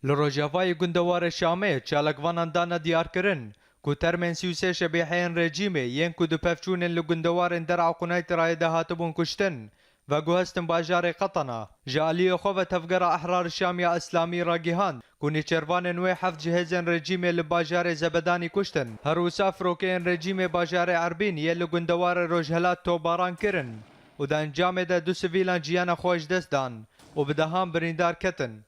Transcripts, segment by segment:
Li Rojavayê gundewara Şamê çalakvanandana diyarkirin ku termên Sûsê şebîheyên rejîmê yên ku di pevçûnên li gundewarên Der'a Qunaytirayê de hatibûn kuştin ve guhestin bajarê Qetana ji aliyê xwe ve tevgera Ehrarê Şamiya Îslamî ragihand ku nêçervanên wê heft ji hêzên rejîmê li bajarê Zebedanî kuştin. Her wisa firokeyên rejîmê bajarê Erbîn yên li gundewarê Rojhilat topbaran kirin û di encamê de du sivîlan ciyana xwe ji dest dan û bi dehan birîndar ketin.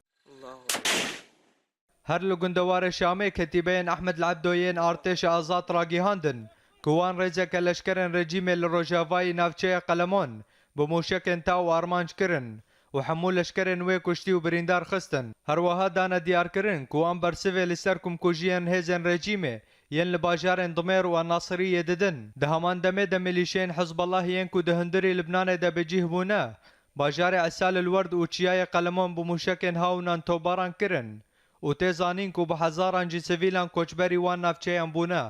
هر لو گندوار شامی کتیبین احمد العبدویین ارتش آزاد راگیهاندن کوان رزا کلشکرن رژیم الروجاوای نافچه قلمون بموشکن تاو آرمانج کرن و حمول لشکرن وی کشتی و بریندار خستن هر وها دانا دیار کرن کوان برسوی لسرکم کجیان هزن رژیمه ین لباجارن ضمیر و ناصریه ددن ده همان دمه ده ملیشین حزب الله ین کو ده هندری لبنان ده بجیه بونه باجار عسال الورد و چیای قلمون بموشکن هاونان توباران کرن و تێزانین کو بە هەزارانجی سڤیلان کۆچبەری وان ناوچەیان بوونە.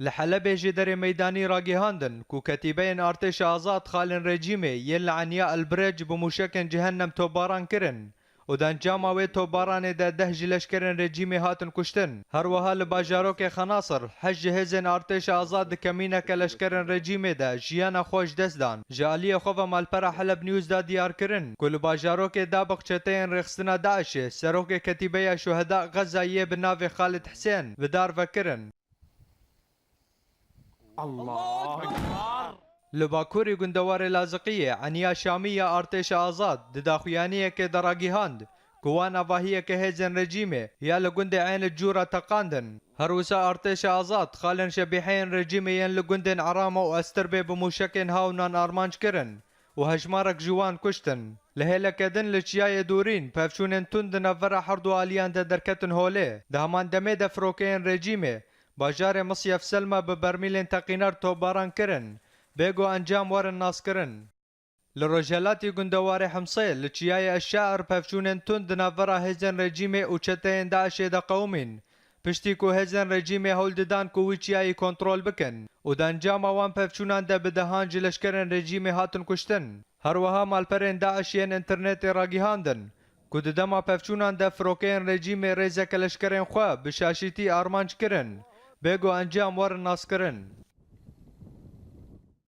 لە حەلەبێ ژێ دەرێ مەیدانی ڕاگەیهاندن کو کەتیبەیەن ئارتێشە ئازاد خالên rejîmê yên li Enya Elbirec bi mûşekên cehennem topbaran kirin û di encama wê topbaranê de 10 ji leşkerên rejîmê hatin kuştin. Her wiha li bajarokê Xenasir 8 ji hêzên artêşa azad di kemîneke leşkerên rejîmê de jiyana xwe ji dest dan. Ji aliyê xwe ve malpera Heleb News da diyar kirin ku li bajarokê Dabq çeteyên rêxistina Daişê serokê ketîbeya şûheda Xezayê bi navê Xalid Husên bi dar vekirin. الله أكبر. Li Bakurê gundewarê Laziqiyê Enya Şamiya artêşa azad di daxuyaniyekê de ragihand ku wan avahiyeke hêzên rejîmê ya li gundê Ên Cûra teqandin. Her wisa artêşa azad xalên şebîheyên rejîmê yên li gundên Erama û Esterbê bi mûşekên hawnan armanc kirin û hejmarek ji wan kuştin. Li hêleke din li çiyayê dûrîn pevçûnên tund di navbera herd û aliyan de derketin holê. Di heman demê de firokeyên rejîmê bajarê Misyaf Selma bi bermîlên teqînar topbaran kirin bêgo encam werin naskirin. Li Rojhilatê gundewarê Hemsê li çiyayê Eşşair pevçûnên tund di navbera hêzên rejîmê û çeteyên Daişê de qewmîn piştî ku hêzên rejîmê hewl didan ku wî çiyayê kontrol bikin û di encama wan pevçûnan de bi dehan ji leşkerên rejîmê hatin kuştin. Her wiha malperên Daişê yên înternetê ragîhandin ku di dema pevçûnan de firokeyên rejîmê rêzeke leşkerên xwe bi şaşîtî armanc kirin bêgo encam werin naskirin.